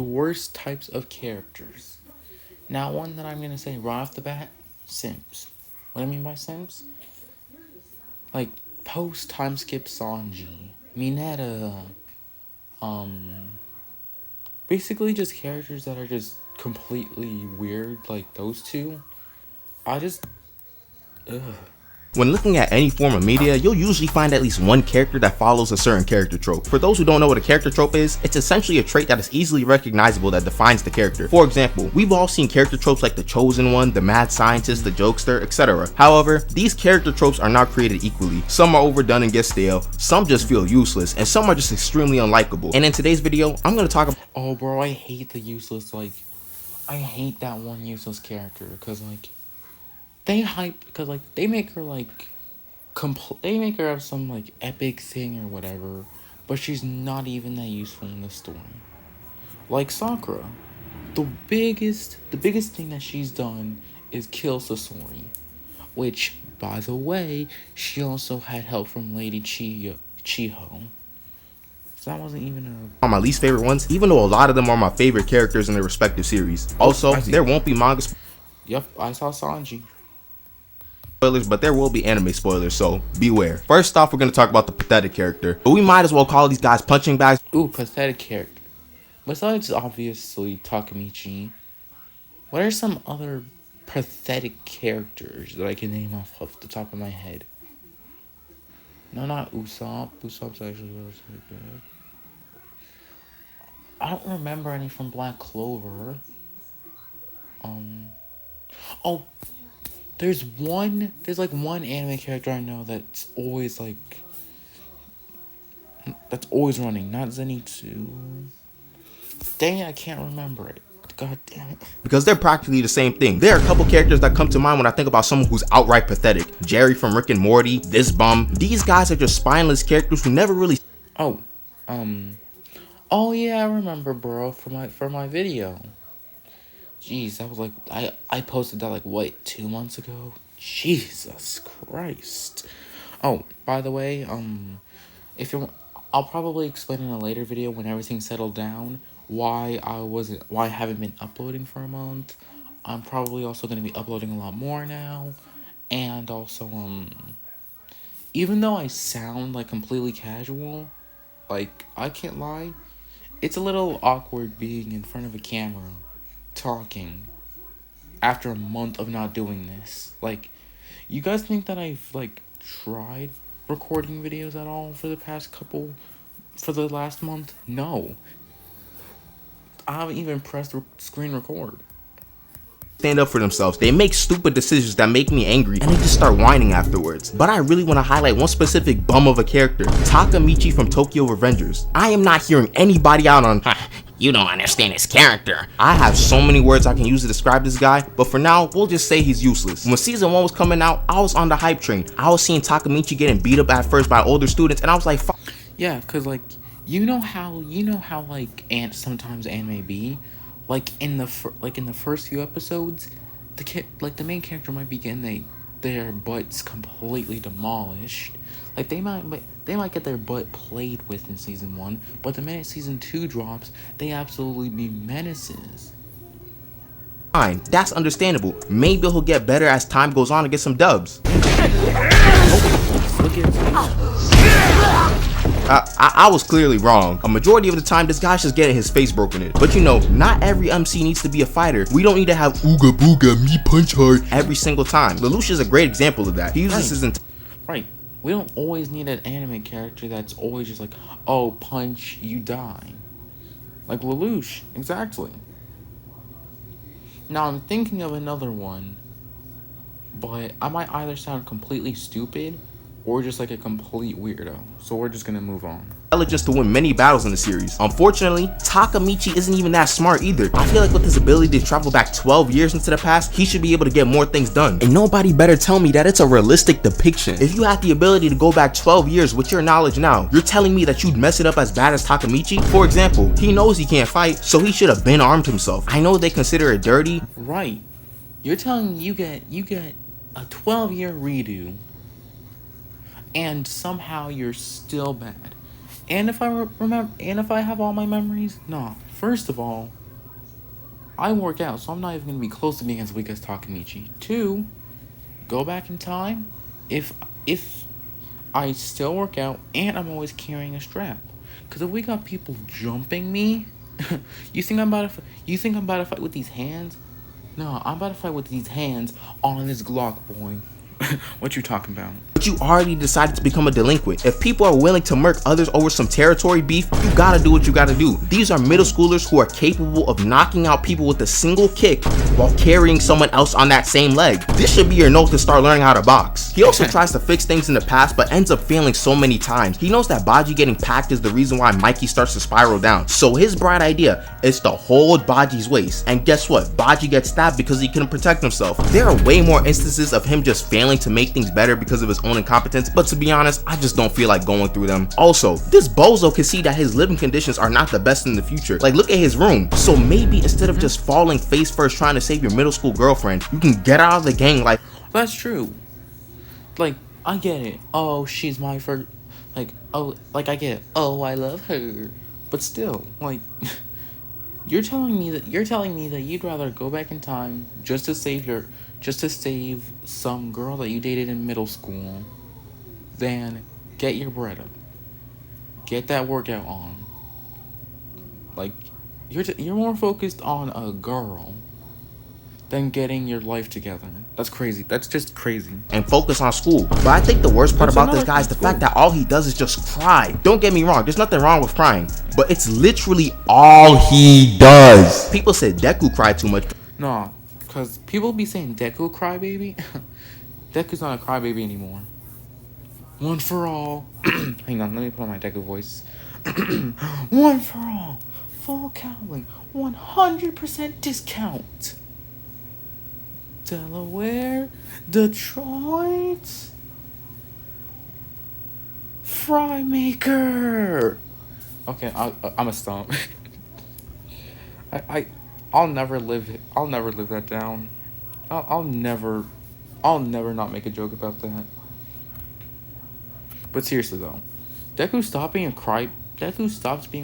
The worst types of characters. Now, one that I'm going to say right off the bat, Sims. What I mean by Sims? Like, post-time skip Sanji, Mineta, basically just characters that are just completely weird, like those two. I just, ugh. When looking at any form of media, you'll usually find at least one character that follows a certain character trope. For those who don't know what a character trope is, it's essentially a trait that is easily recognizable that defines the character. For example, we've all seen character tropes like the Chosen One, the Mad Scientist, the Jokester, etc. However, these character tropes are not created equally. Some are overdone and get stale, some just feel useless, and some are just extremely unlikable. And in today's video, I'm going to talk about— Oh, bro, I hate the useless, like, I hate that one useless character, because, like, they hype, because, like, they make her, like, they make her have some, like, epic thing or whatever, but she's not even that useful in the story. Like Sakura, the biggest thing that she's done is kill Sasori, which, by the way, she also had help from Lady Chiho. So that wasn't even my least favorite ones, even though a lot of them are my favorite characters in their respective series. Also, there won't be manga Yep, I saw Sanji. spoilers, but there will be anime spoilers, so beware. First off, we're going to talk about the pathetic character, but we might as well call these guys punching bags. Ooh, pathetic character. Besides, obviously, Takemichi, what are some other pathetic characters that I can name off the top of my head? No, not Usopp. Usopp's actually relatively good. I don't remember any from Black Clover. Oh, there's like one anime character I know that's always running, not Zenitsu. Dang it, I can't remember it. God damn it. Because they're practically the same thing. There are a couple characters that come to mind when I think about someone who's outright pathetic. Jerry from Rick and Morty, this bum. These guys are just spineless characters who never really— Oh yeah, I remember, bro, for my video. Jeez, that was like, I posted that like, what, 2 months ago? Jesus Christ. Oh, by the way, I'll probably explain in a later video when everything's settled down why I haven't been uploading for a month. I'm probably also going to be uploading a lot more now. And also, even though I sound like completely casual, like, I can't lie, it's a little awkward being in front of a camera talking after a month of not doing this. Like, you guys think that I've, like, tried recording videos at all for the last month? No. I haven't even pressed screen record. stand up for themselves. They make stupid decisions that make me angry, and they just start whining afterwards. But I really want to highlight one specific bum of a character, Takemichi from Tokyo Revengers. I am not hearing anybody out on, you don't understand his character. I have so many words I can use to describe this guy, but for now, we'll just say he's useless. When season 1 was coming out, I was on the hype train. I was seeing Takemichi getting beat up at first by older students, and I was like, fuck. Yeah, cause like, you know how like sometimes anime be, like in the first few episodes, the main character might be getting their butts completely demolished. Like they might get their butt played with in season 1, but the minute season 2 drops, they absolutely be menaces. Fine, that's understandable. Maybe he'll get better as time goes on and get some dubs. I was clearly wrong. A majority of the time, this guy's just getting his face broken in. But you know, not every MC needs to be a fighter. We don't need to have ooga booga me punch hard every single time. Lelouch is a great example of that. He uses his Right. We don't always need an anime character that's always just like, oh, punch, you die. Like Lelouch, exactly. Now I'm thinking of another one, but I might either sound completely stupid or just like a complete weirdo. So we're just gonna move on. Intelligence to win many battles in the series. Unfortunately, Takemichi isn't even that smart either. I feel like with his ability to travel back 12 years into the past, he should be able to get more things done. And nobody better tell me that it's a realistic depiction. If you had the ability to go back 12 years with your knowledge now, you're telling me that you'd mess it up as bad as Takemichi? For example, he knows he can't fight, so he should have been armed himself. I know they consider it dirty. Right. You're telling me you get a 12-year redo, and somehow you're still bad. And if I remember, and if I have all my memories, no. First of all, I work out, so I'm not even gonna be close to being as weak as Takamichi. Two, go back in time. If I still work out and I'm always carrying a strap, because if we got people jumping me, you think I'm about to fight with these hands? No, I'm about to fight with these hands on this Glock, boy. What you talking about? But you already decided to become a delinquent. If people are willing to murk others over some territory beef, you gotta do what you gotta do. These are middle schoolers who are capable of knocking out people with a single kick while carrying someone else on that same leg. This should be your note to start learning how to box. He also tries to fix things in the past but ends up failing so many times. He knows that Baji getting packed is the reason why Mikey starts to spiral down. So his bright idea is to hold Baji's waist. And guess what? Baji gets stabbed because he couldn't protect himself. There are way more instances of him just failing to make things better because of his own incompetence, but to be honest, I just don't feel like going through them. Also, this bozo can see that his living conditions are not the best in the future. Like, look at his room. So maybe instead of just falling face first trying to save your middle school girlfriend, you can get out of the gang like... That's true. Like, I get it. Oh, she's my first... Like, oh, like, I get it. Oh, I love her. But still, like... You're telling me that you'd rather go back in time just to save some girl that you dated in middle school than get your bread up, get that workout on. Like, you're more focused on a girl than getting your life together. That's crazy. That's just crazy. And focus on school. But I think the worst part about this guy is the fact that all he does is just cry. Don't get me wrong, there's nothing wrong with crying, but it's literally all he does. People said Deku cried too much. No, because people be saying Deku crybaby. Deku's not a crybaby anymore. One for all. Hang on, let me put on my Deku voice. One for all. Full cowling. 100% discount. Delaware, Detroit, Fry Maker. Okay, I'm a stomp. I'll never live that down. I'll never not make a joke about that. But seriously though, Deku stopped being a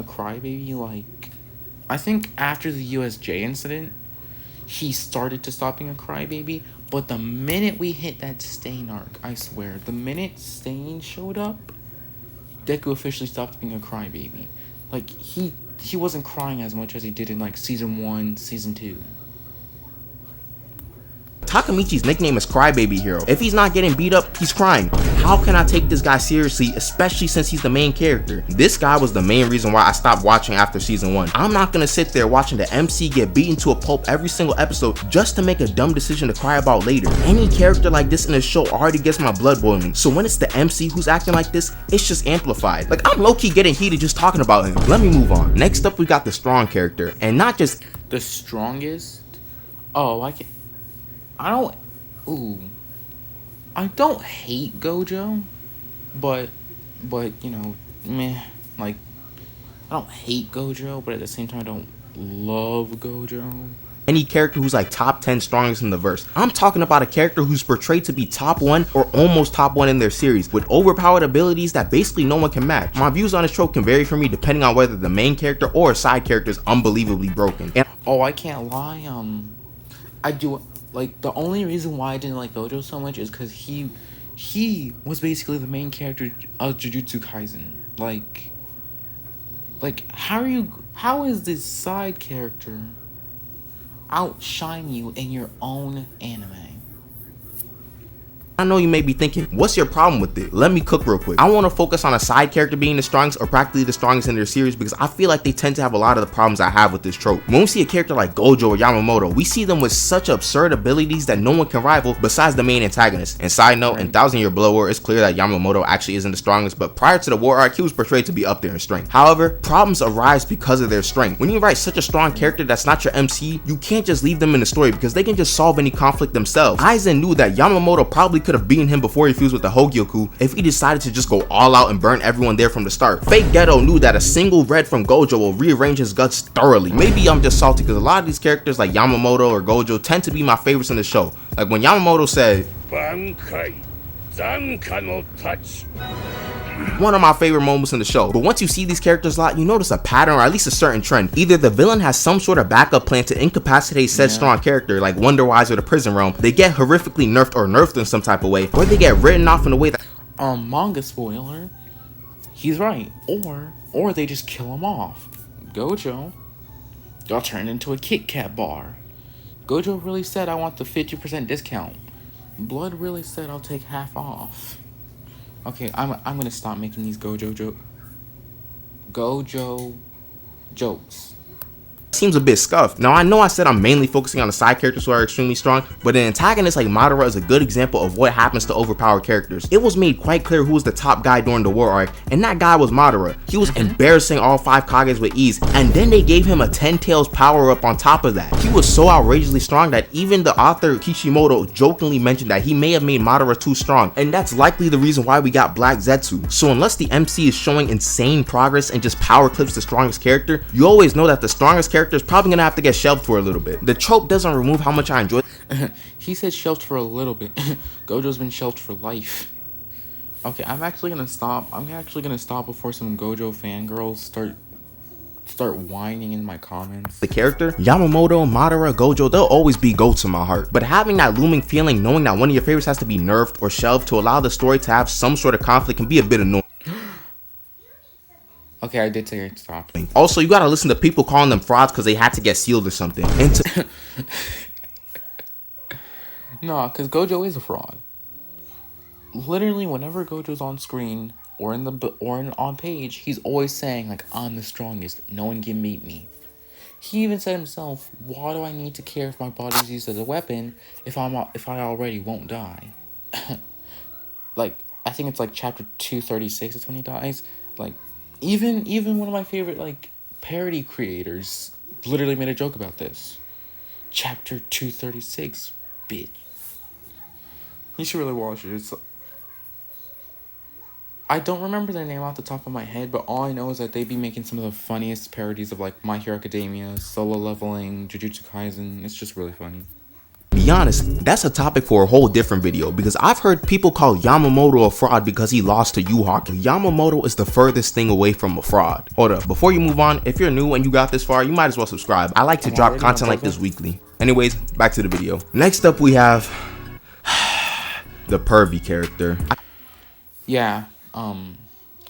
crybaby. Like, I think after the USJ incident, he started to stop being a crybaby, but the minute we hit that Stain arc, I swear, the minute Stain showed up, Deku officially stopped being a crybaby. Like, he wasn't crying as much as he did in, like, Season 1, Season 2. Takamichi's nickname is Crybaby Hero. If he's not getting beat up, he's crying. How can I take this guy seriously, especially since he's the main character? This guy was the main reason why I stopped watching after Season 1. I'm not gonna sit there watching the MC get beaten to a pulp every single episode just to make a dumb decision to cry about later. Any character like this in the show already gets my blood boiling, so when it's the MC who's acting like this, it's just amplified. Like, I'm low-key getting heated just talking about him. Let me move on. Next up, we got the strong character, and not just... The strongest? Oh, I don't hate Gojo, but you know, meh. Like, I don't hate Gojo, but at the same time I don't love Gojo. Any character who's like top 10 strongest in the verse. I'm talking about a character who's portrayed to be top 1 or almost top 1 in their series, with overpowered abilities that basically no one can match. My views on this trope can vary for me depending on whether the main character or a side character is unbelievably broken. And I can't lie, I do. Like, the only reason why I didn't like Gojo so much is because he was basically the main character of Jujutsu Kaisen. Like, how is this side character outshine you in your own anime? I know you may be thinking, what's your problem with it? Let me cook real quick. I want to focus on a side character being the strongest or practically the strongest in their series because I feel like they tend to have a lot of the problems I have with this trope. When we see a character like Gojo or Yamamoto, we see them with such absurd abilities that no one can rival besides the main antagonist. And side note, in Thousand Year Blood War, it's clear that Yamamoto actually isn't the strongest, but prior to the war arc, he was portrayed to be up there in strength. However, problems arise because of their strength. When you write such a strong character that's not your MC, you can't just leave them in the story because they can just solve any conflict themselves. Aizen knew that Yamamoto probably could have beaten him before he fused with the Hogyoku if he decided to just go all out and burn everyone there from the start. Fake Geto knew that a single red from Gojo will rearrange his guts thoroughly. Maybe I'm just salty because a lot of these characters like Yamamoto or Gojo tend to be my favorites in the show. Like when Yamamoto said, "Bankai, Zanka no touch, One of my favorite moments in the show. But once you see these characters a lot, you notice a pattern or at least a certain trend. Either the villain has some sort of backup plan to incapacitate said strong character, like Wonder Wise or the Prison Realm, they get horrifically nerfed in some type of way, or they get written off in a way that manga spoiler, he's right. Or they just kill him off. Gojo got turned into a Kit Kat bar. Gojo really said, I want the 50% discount. Blood really said, I'll take half off. Okay, I'm gonna stop making these Gojo jokes. seems a bit scuffed. Now I know I said I'm mainly focusing on the side characters who are extremely strong, but an antagonist like Madara is a good example of what happens to overpowered characters. It was made quite clear who was the top guy during the war arc, and that guy was Madara. He was embarrassing all 5 Kages with ease, and then they gave him a 10 tails power up on top of that. He was so outrageously strong that even the author Kishimoto jokingly mentioned that he may have made Madara too strong, and that's likely the reason why we got Black Zetsu. So unless the MC is showing insane progress and just power clips the strongest character, you always know that the strongest character is probably gonna have to get shelved for a little bit. The trope doesn't remove how much I enjoy. He said shelved for a little bit. Gojo's been shelved for life. Okay, I'm actually gonna stop before some Gojo fangirls start whining in my comments. The character, Yamamoto, Madara, Gojo, they'll always be GOATs in my heart. But having that looming feeling knowing that one of your favorites has to be nerfed or shelved to allow the story to have some sort of conflict can be a bit annoying. Okay, I did say it stopped. Also, you gotta listen to people calling them frauds because they had to get sealed or something. No, because Gojo is a fraud. Literally, whenever Gojo's on screen or on page, he's always saying like, "I'm the strongest. No one can beat me." He even said himself, "Why do I need to care if my body's used as a weapon if I already won't die?" Like, I think it's like chapter 236 is when he dies. Like, even one of my favorite like parody creators literally made a joke about this. Chapter 236, bitch. You should really watch it. I don't remember their name off the top of my head, but all I know is that they be making some of the funniest parodies of like My Hero Academia, Solo Leveling, Jujutsu Kaisen. It's just really funny. Be honest, that's a topic for a whole different video because I've heard people call Yamamoto a fraud because he lost to Yu Haku. Yamamoto is the furthest thing away from a fraud. Hold up, before you move on, if you're new and you got this far, you might as well subscribe. I like to drop content like this weekly. Anyways, back to the video. Next up we have the pervy character. Yeah, I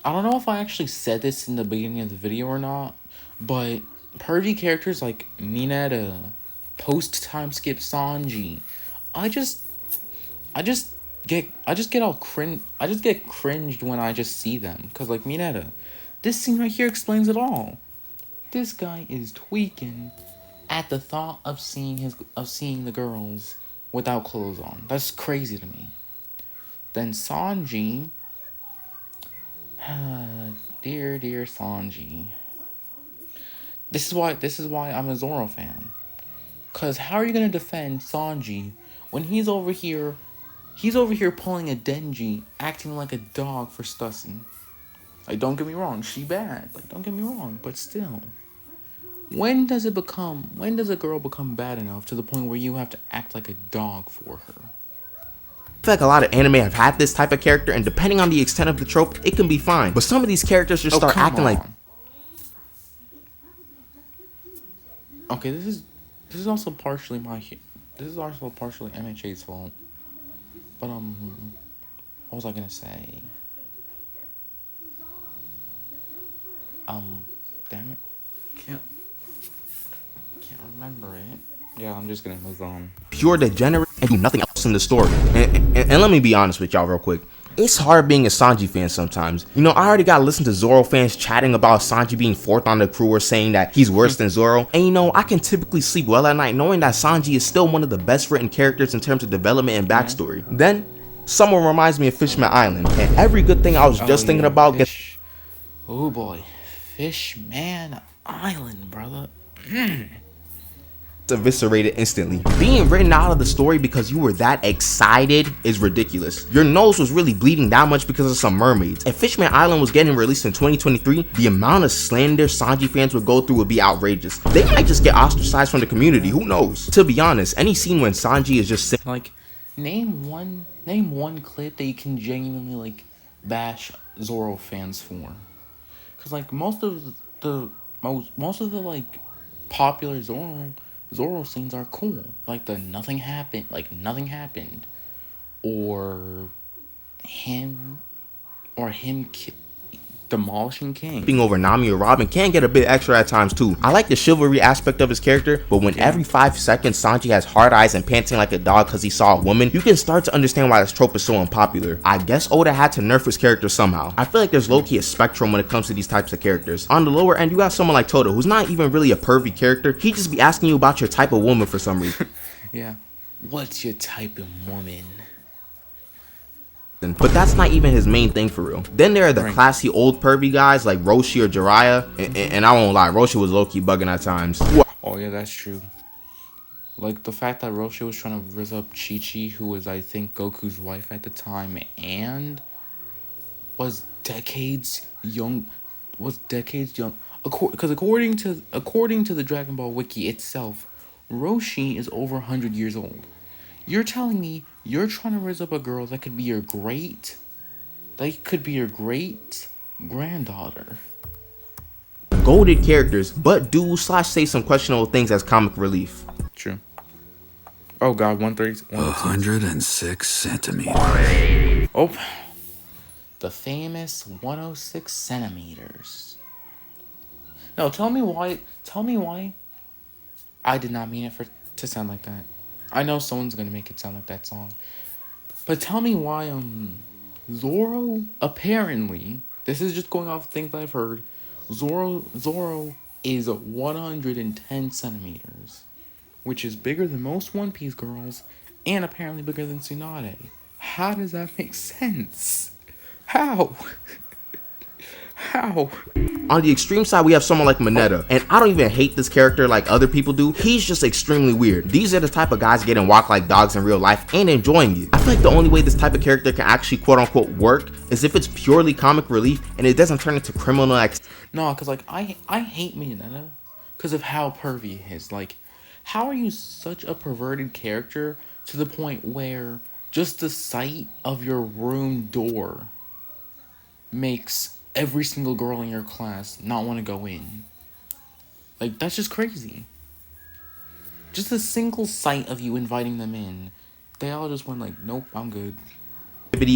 don't know if I actually said this in the beginning of the video or not, but pervy characters like Mineta, post-time skip Sanji, I just get all cringe. I just get cringed when I just see them, cause like Mineta, this scene right here explains it all. This guy is tweaking at the thought of seeing the girls without clothes on. That's crazy to me. Then Sanji, dear Sanji. This is why I'm a Zoro fan. Cause how are you gonna defend Sanji when he's over here pulling a Denji, acting like a dog for Stussy? Like, don't get me wrong, she bad. Like, don't get me wrong, but still. When does a girl become bad enough to the point where you have to act like a dog for her? I feel like a lot of anime have had this type of character, and depending on the extent of the trope, it can be fine. But some of these characters just start acting like... Okay, this is also partially MHA's fault. But what was I gonna say? Damn it, can't remember it. Yeah, I'm just gonna move on. Pure degenerate and do nothing else in the story. And let me be honest with y'all real quick. It's hard being a Sanji fan sometimes. You know, I already got to listen to Zoro fans chatting about Sanji being 4th on the crew or saying that he's worse than Zoro. And you know, I can typically sleep well at night knowing that Sanji is still one of the best written characters in terms of development and backstory. Then, someone reminds me of Fishman Island. And every good thing I was just thinking about gets... Oh boy, Fishman Island, brother. Eviscerated instantly. Being written out of the story because you were that excited is ridiculous. Your nose was really bleeding that much because of some mermaids. If Fishman Island was getting released in 2023, the amount of slander Sanji fans would go through would be outrageous. They might just get ostracized from the community, who knows? To be honest, any scene when Sanji is just like, name one clip that you can genuinely like bash Zoro fans for. Cause like most of the like popular Zoro scenes are cool. Like the nothing happened, or him demolishing King. Being over Nami or Robin can get a bit extra at times too. I like the chivalry aspect of his character, but when every 5 seconds Sanji has hard eyes and panting like a dog because he saw a woman, you can start to understand why this trope is so unpopular. I guess Oda had to nerf his character somehow. I feel like there's low-key a spectrum when it comes to these types of characters. On the lower end, you got someone like Toto, who's not even really a pervy character. He just be asking you about your type of woman for some reason. Yeah. What's your type of woman? But that's not even his main thing for real. Then there are the classy old pervy guys like Roshi or Jiraiya, and I won't lie, Roshi was low-key bugging at times. Oh yeah, that's true. Like the fact that Roshi was trying to rizz up Chi-Chi, who was I think Goku's wife at the time, and was decades young. Because according to the Dragon Ball Wiki itself, Roshi is over 100 years old. You're telling me you're trying to raise up a girl that could be your great granddaughter. Goated characters, but do / say some questionable things as comic relief. True. Oh god, 106 centimeters. Oh, the famous 106 centimeters. No, tell me why I did not mean it to sound like that. I know someone's gonna make it sound like that song. But tell me why, Zoro, apparently, this is just going off things I've heard, Zoro is 110 centimeters, which is bigger than most One Piece girls, and apparently bigger than Tsunade. How does that make sense? How? How? On the extreme side, we have someone like Mineta, and I don't even hate this character like other people do. He's just extremely weird. These are the type of guys getting walked like dogs in real life and enjoying it. I feel like the only way this type of character can actually quote-unquote work is if it's purely comic relief and it doesn't turn into criminal No, because like I hate Mineta because of how pervy he is. Like, how are you such a perverted character to the point where just the sight of your room door makes every single girl in your class not want to go in? Like, that's just crazy. Just a single sight of you inviting them in, they all just went like, nope, I'm good.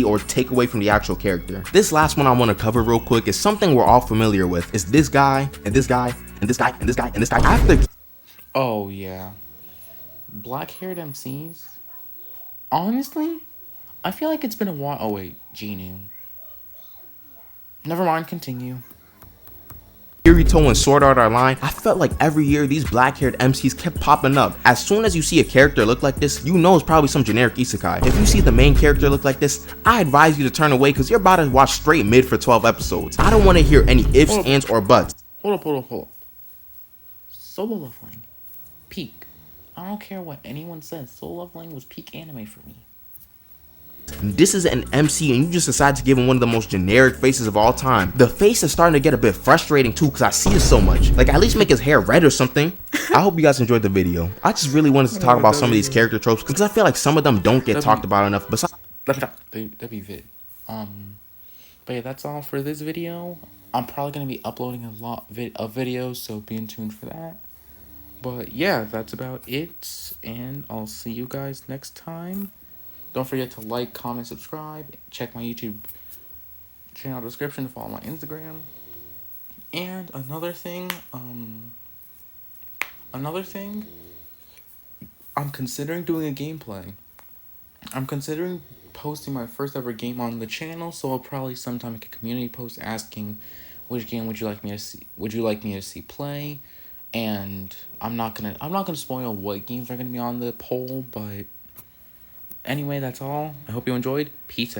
Or take away from the actual character. This last one I want to cover real quick is something we're all familiar with. It's this guy, and this guy, and this guy, and this guy, and this guy. After... Oh, yeah. Black-haired MCs? Honestly, I feel like it's been a while. Oh, wait. Genu. Never mind, continue. Kirito and Sword Art Online, I felt like every year these black-haired MCs kept popping up. As soon as you see a character look like this, you know it's probably some generic isekai. If you see the main character look like this, I advise you to turn away because you're about to watch straight mid for 12 episodes. I don't want to hear any ifs, ands, or buts. Hold up. Solo Leveling. Peak. I don't care what anyone says. Solo Leveling was peak anime for me. This is an MC and you just decide to give him one of the most generic faces of all time. The face is starting to get a bit frustrating too because I see it so much. Like, at least make his hair red or something. I hope you guys enjoyed the video. I just really wanted to talk about some of these character tropes because I feel like some of them don't get talked about enough. Besides, that'd be vid. But yeah, that's all for this video. I'm probably gonna be uploading a lot of videos, so be in tune for that. But yeah, that's about it, and I'll see you guys next time. Don't forget to like, comment, subscribe. Check my YouTube channel description to follow my Instagram. And another thing, I'm considering doing a gameplay. I'm considering posting my first ever game on the channel, so I'll probably sometime make a community post asking which game would you like me to see play. And I'm not gonna spoil what games are gonna be on the poll, but anyway, that's all. I hope you enjoyed. Peace out.